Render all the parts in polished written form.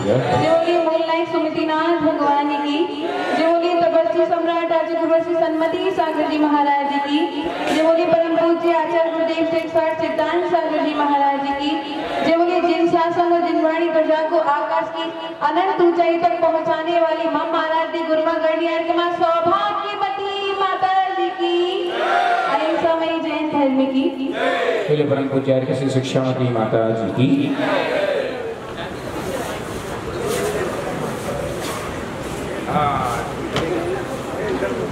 जो बोली मूल नायक सुमतिनाथ भगवान की, जो बोली तपस्वी सम्राट आचार्य गुरुश्री सन्मति सागर जी महाराज की, जो बोली परम पूज्य आचार्य गुरुदेव शेख साठ सिद्धांत सागर जी महाराज की, जो बोली जिन शासन और जिन वाणी प्रजा को आकाश की अनंत ऊंचाई तक पहुंचाने वाली मम महाराज दी गुरुमा गणियार के मां सौभाग्यवती माता जी की, अहिंसामयी जैन धर्म की, बोले परम पूज्य श्री शिक्षामती माता जी की।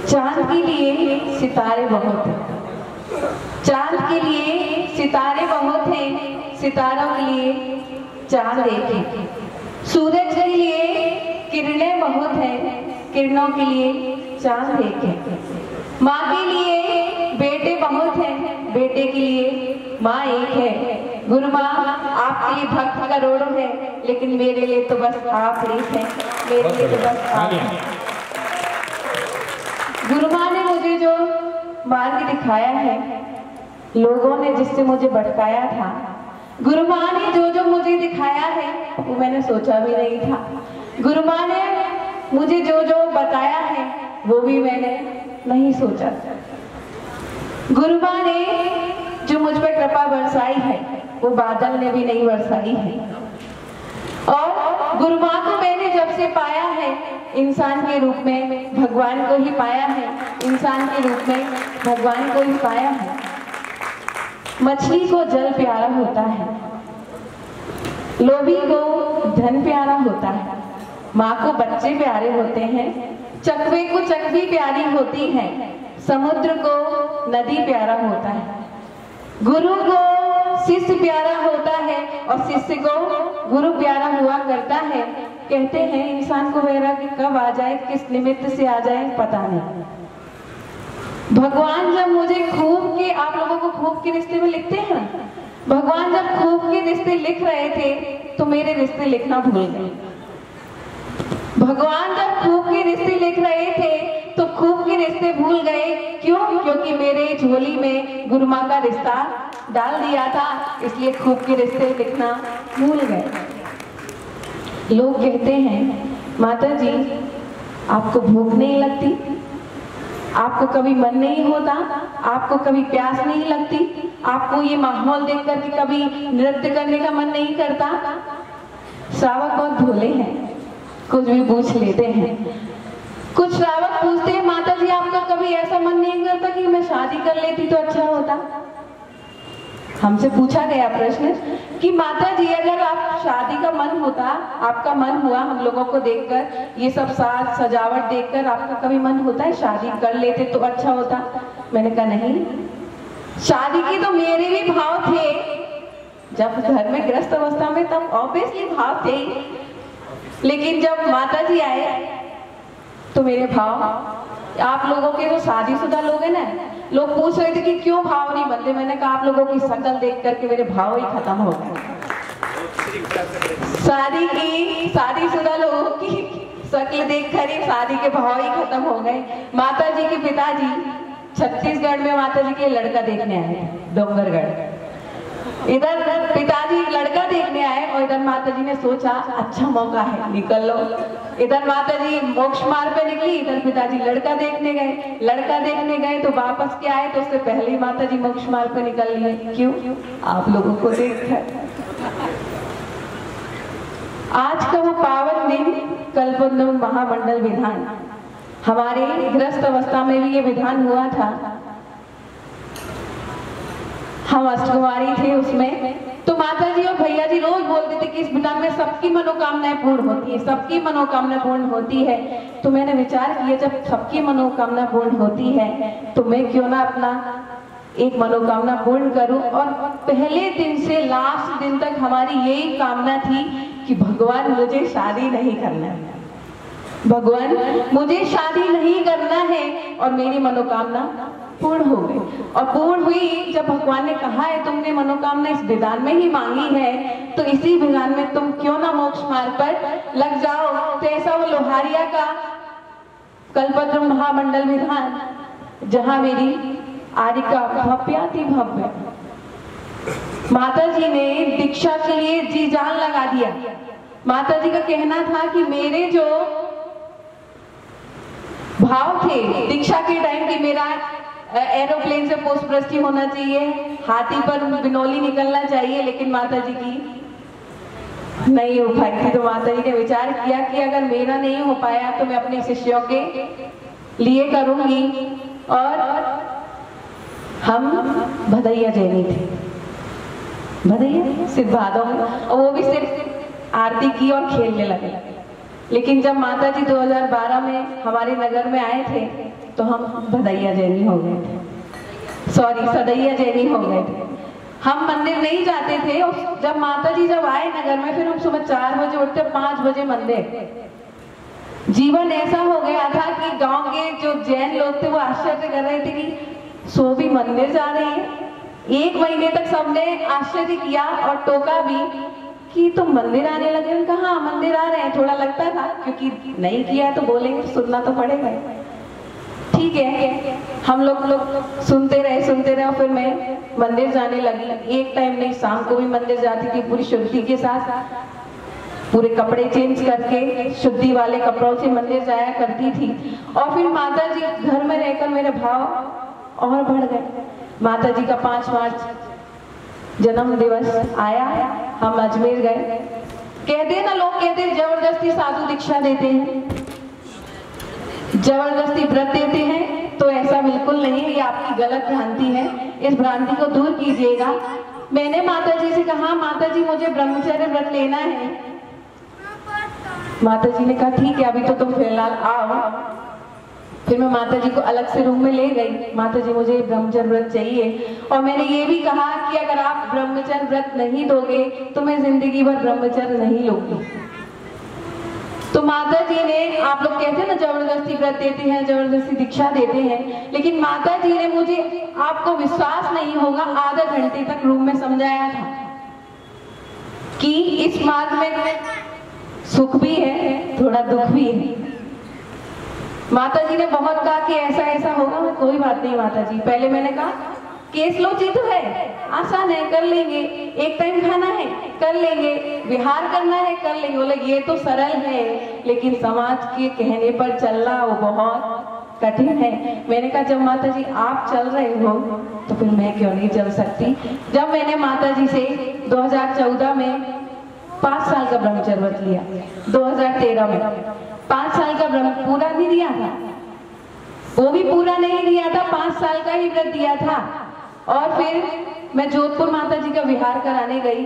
चांद के लिए सितारे बहुत हैं, चांद के लिए सितारे बहुत हैं, सितारों के लिए चांद एक है। सूरज के लिए किरणें बहुत हैं, किरणों के लिए चांद एक है। माँ के लिए बेटे बहुत हैं, बेटे के लिए माँ एक है। गुरु माँ आपके लिए भक्त करोड़ों है, लेकिन मेरे लिए तो बस आप एक है, मेरे लिए तो बस आप हैं। गुरु माँ ने मुझे जो मार्ग दिखाया है, लोगों ने जिससे मुझे भटकाया था, गुरु माँ ने जो जो मुझे दिखाया है वो मैंने सोचा भी नहीं था। गुरु माँ ने मुझे जो जो बताया है वो भी मैंने नहीं सोचा। गुरु माँ ने जो मुझ पर कृपा बरसाई है वो बादल ने भी नहीं बरसाई है। और गुरु माँ को मैंने जब से पाया है, इंसान के रूप में भगवान को ही पाया है, इंसान के रूप में भगवान को ही पाया है। मछली को जल प्यारा होता है, लोभी को धन प्यारा होता है, माँ को बच्चे प्यारे होते हैं, चकवे को चकवी प्यारी होती है, समुद्र को नदी प्यारा होता है, गुरु को शिष्य प्यारा होता है और शिष्य को गुरु प्यारा हुआ करता है। कहते हैं इंसान को वैराग्य कब आ जाए, किस निमित्त से आ जाए पता नहीं। भगवान जब मुझे खूब के, आप लोगों को खूब के रिश्ते में लिखते हैं, भगवान जब खूब के रिश्ते लिख रहे थे तो मेरे रिश्ते लिखना भूल गए। भगवान जब खूब के रिश्ते लिख रहे थे तो खूब के रिश्ते भूल गए। क्यों? क्योंकि मेरे झोली में गुरु माँ का रिश्ता डाल दिया था, इसलिए खूब के रिश्ते लिखना भूल गए। लोग कहते हैं माता जी आपको भूख नहीं लगती, आपको कभी मन नहीं होता, आपको कभी प्यास नहीं लगती, आपको ये माहौल देख करके कभी नृत्य करने का मन नहीं करता। श्रावक बहुत भोले हैं, कुछ भी पूछ लेते हैं। कुछ श्रावक पूछते हैं माता जी आपका कभी ऐसा मन नहीं करता कि मैं शादी कर लेती तो अच्छा होता। हमसे पूछा गया प्रश्न कि माता जी अगर आप शादी का मन होता, आपका मन हुआ हम लोगों को देखकर, ये सब साज सजावट देखकर आपका कभी मन होता है शादी कर लेते तो अच्छा होता? मैंने कहा नहीं, शादी की तो मेरे भी भाव थे, जब घर में गृहस्थ अवस्था में तब ऑब्वियसली भाव थे, लेकिन जब माता जी आए तो मेरे भाव, आप लोगों के जो शादीशुदा लोग हैं ना, लोग पूछ रहे थे कि क्यों भाव नहीं बनते, मैंने कहा आप लोगों की शक्ल देख करके मेरे भाव ही खत्म हो गए। शादीशुदा लोगों की शक्ल देख कर ही शादी के भाव ही खत्म हो गए। माता जी के पिताजी छत्तीसगढ़ में माता जी के लड़का देखने आए, डोंगरगढ़। इधर पिताजी लड़का देखने आए और इधर माता जी ने सोचा अच्छा मौका है निकल लो। इधर माता जी मोक्ष मार्ग पे निकली, इधर पिताजी लड़का देखने गए। लड़का देखने गए तो वापस के आए तो उससे पहले ही माता जी मोक्ष मार्ग पे निकल लिए। क्यों? आप लोगों को देखकर। आज का वो पावन दिन कल्पोद्गम महामंडल विधान, हमारे गृहस्थ अवस्था में भी ये विधान हुआ था। हम अष्टकुमारी थे उसमें, तो माता जी और भैया जी रोज बोलते थे कि इस विधान में सबकी मनोकामनाएं पूर्ण होती है, सबकी मनोकामना पूर्ण होती है। तो मैंने विचार किया जब सबकी मनोकामना पूर्ण होती है तो मैं क्यों ना अपना एक मनोकामना पूर्ण करूं। और पहले दिन से लास्ट दिन तक हमारी यही कामना थी कि भगवान मुझे शादी नहीं करना है, भगवान मुझे शादी नहीं करना है। और मेरी मनोकामना पूर्ण हो गई। और पूर्ण हुई जब भगवान ने कहा है तुमने मनोकामना इस विधान में ही मांगी है तो इसी विधान में तुम क्यों ना मोक्ष मार्ग पर लग जाओ। तो ऐसा वो लोहारिया का कल्पोद्गम महामंडल विधान, जहां मेरी आरिका भव्याति भव्य माता जी ने दीक्षा के लिए जी जान लगा दिया। माता जी का कहना था कि मेरे जो भाव थे दीक्षा के टाइम की, मेरा एरोप्लेन से पुष्पवृष्टि होना चाहिए, हाथी पर बिनौली निकलना चाहिए, लेकिन माता जी की नहीं हो पाई थी। तो माता जी ने विचार किया कि अगर मेरा नहीं हो पाया तो मैं अपने शिष्यों के लिए करूंगी। और हम भदैया जैनी थे, भदैया सिर्फ भादों में, और वो भी सिर्फ आरती की और खेलने लगे। लेकिन जब माता जी 2012 में हमारे नगर में आए थे तो हम भदैया जैनी हो गए थे, सॉरी सदैया जैनी हो गए थे। हम मंदिर नहीं जाते थे। जब माता जी जब आए नगर में, फिर हम सुबह 4 बजे उठते, 5 बजे मंदिर। जीवन ऐसा हो गया था कि गांव के जो जैन लोग थे वो आश्चर्य कर रहे थे कि सो भी मंदिर जा रही है। 1 महीने तक सबने आश्चर्य किया और टोका भी कि तुम मंदिर आने लगे। उनका हाँ मंदिर आ रहे हैं, थोड़ा लगता था क्योंकि नहीं किया है तो बोलेंगे, सुनना तो पड़ेगा। ठीक है, हम लोग सुनते रहे और फिर मैं मंदिर जाने लगी। एक टाइम नहीं, शाम को भी मंदिर जाती थी पूरी शुद्धि के साथ, पूरे कपड़े चेंज करके शुद्धि वाले कपड़ों से मंदिर जाया करती थी। और फिर माता जी घर में रहकर मेरे भाव और बढ़ गए। माता जी का 5 मार्च जन्म दिवस आया, हम अजमेर गए। कहते ना लोग कहते जबरदस्ती साधु दीक्षा देते हैं, जबरदस्ती व्रत देते हैं, तो ऐसा बिल्कुल नहीं है, ये आपकी गलत भ्रांति है। इस भ्रांति को दूर कीजिएगा। मैंने माता जी से कहा माता जी मुझे ब्रह्मचर्य व्रत लेना है। माता जी ने कहा ठीक है अभी तो तुम फिलहाल आओ। फिर मैं माता जी को अलग से रूम में ले गई। माता जी मुझे ब्रह्मचर्य व्रत चाहिए, और मैंने ये भी कहा कि अगर आप ब्रह्मचर्य व्रत नहीं दोगे तो मैं जिंदगी भर ब्रह्मचर्य नहीं लूंगी। तो माता जी ने, आप लोग कहते हैं ना जबरदस्ती व्रत देते हैं, जबरदस्ती दीक्षा देते हैं, लेकिन माता जी ने मुझे, आपको विश्वास नहीं होगा, आधा घंटे तक रूम में समझाया था कि इस मार्ग में सुख भी है, थोड़ा दुख भी है। माता जी ने बहुत कहा कि ऐसा ऐसा होगा। कोई बात नहीं माता जी, पहले मैंने कहा केस लोची तो है, आसान है, कर लेंगे, एक टाइम खाना है कर लेंगे, विहार करना है कर लेंगे। बोले ये तो सरल है, लेकिन समाज के कहने पर चलना वो बहुत कठिन है। मैंने कहा जब माता जी आप चल रहे हो तो फिर मैं क्यों नहीं चल सकती। जब मैंने माता जी से 2014 में 5 साल का ब्रह्मचर्य व्रत लिया, 2013 में 5 साल का ब्रह्म पूरा नहीं दिया था, वो भी पूरा नहीं दिया था, 5 साल का ही व्रत दिया था। और फिर मैं जोधपुर माता जी का विहार कराने गई,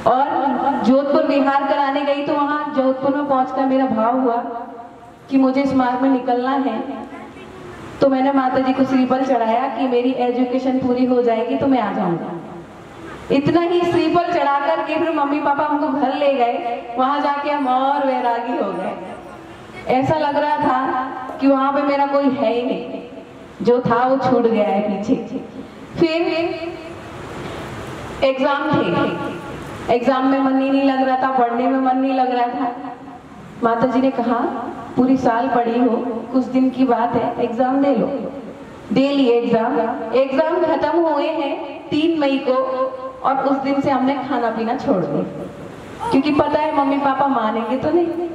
और जोधपुर विहार कराने गई तो वहां जोधपुर में पहुंचकर मेरा भाव हुआ कि मुझे इस मार्ग में निकलना है। तो मैंने माता जी को श्रीफल चढ़ाया कि मेरी एजुकेशन पूरी हो जाएगी तो मैं आ जाऊंगा। इतना ही श्रीफल चढ़ा करके फिर मम्मी पापा हमको घर ले गए। वहां जाके हम और वैरागी हो गए। ऐसा लग रहा था कि वहां पे मेरा कोई है ही नहीं, जो था वो छूट गया है पीछे। फिर एग्जाम थे, एग्जाम में मन ही नहीं लग रहा था, पढ़ने में मन नहीं लग रहा था। माता जी ने कहा पूरी साल पढ़ी हो, कुछ दिन की बात है, एग्जाम दे लो। दे लिए एग्जाम। एग्जाम खत्म हुए हैं 3 मई को, और उस दिन से हमने खाना पीना छोड़ दिया, क्योंकि पता है मम्मी पापा मानेंगे तो नहीं।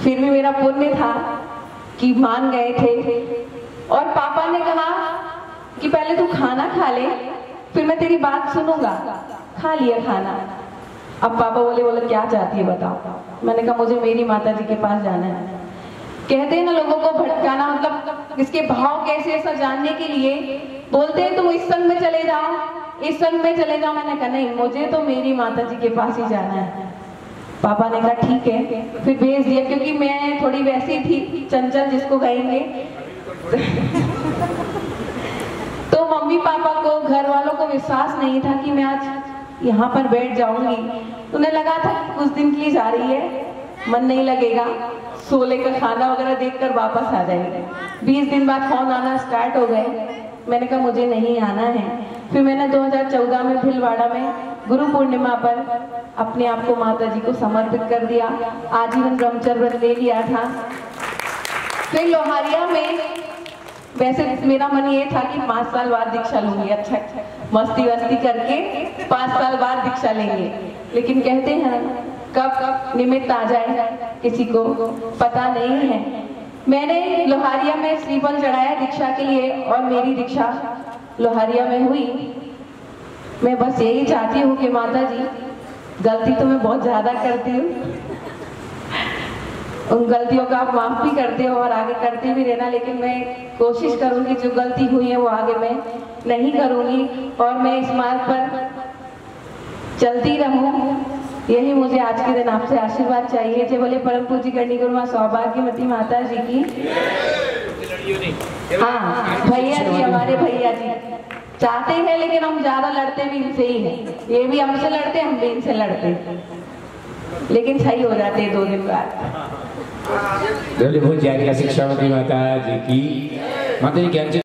फिर भी मेरा पुण्य था कि मान गए थे, और पापा ने कहा कि पहले तू खाना खा ले, फिर मैं तेरी बात सुनूंगा। खा लिया खाना। अब पापा बोले क्या चाहती है बताओ। मैंने कहा मुझे मेरी माता जी के पास जाना है। कहते हैं ना लोगों को भटकाना, मतलब इसके भाव कैसे ऐसा जानने के लिए बोलते हैं तुम इस संघ में चले जाओ, इस संघ में चले जाओ। मैंने कहा नहीं, मुझे तो मेरी माता जी के पास ही जाना है। पापा ने कहा ठीक है, फिर भेज दिया, क्योंकि मैं थोड़ी वैसी थी चंचल जिसको कहेंगे। तो मम्मी पापा को, घर वालों को विश्वास नहीं था कि मैं आज यहाँ पर बैठ जाऊंगी। उन्हें लगा था कि कुछ दिन के लिए जा रही है, मन नहीं लगेगा, सोले का खाना वगैरह देखकर वापस आ जाएंगे। 20 दिन बाद फोन आना स्टार्ट हो गए। मैंने कहा मुझे नहीं आना है। फिर मैंने 2014 में भीलवाड़ा में गुरु पूर्णिमा पर अपने आप को माता जी को समर्पित कर दिया, आजीवन ब्रह्मचर्य व्रत ले लिया था। फिर लोहारिया में वैसे मेरा मन ये था कि 5 साल बाद दीक्षा लूंगी, अच्छा मस्ती वस्ती करके 5 साल बाद दीक्षा लेंगे। लेकिन कहते हैं कब निमित्त आ जाए किसी को पता नहीं है। मैंने लोहारिया में श्रीफल चढ़ाया दीक्षा के लिए और मेरी दीक्षा लोहारिया में हुई। मैं बस यही चाहती हूँ कि माता जी, गलती तो मैं बहुत ज्यादा करती हूँ, उन गलतियों का आप माफ भी करते हो और आगे करते भी रहना, लेकिन मैं कोशिश करूंगी जो गलती हुई है वो आगे मैं नहीं करूंगी और मैं इस मार्ग पर चलती रहूं। यही मुझे आज के दिन आपसे आशीर्वाद चाहिए। जय बोले परम पूज्य करणी गुरु मां सौभाग्यवती माता जी की। हाँ भैया जी, हमारे भैया जी चाहते हैं, लेकिन हम ज्यादा लड़ते भी इनसे ही हैं। ये भी हमसे लड़ते, हम भी इनसे लड़ते, लेकिन सही हो जाते हैं 2 दिन बाद। बोले भोज जाएगा शिक्षावती माता जी की। माता जी ज्ञान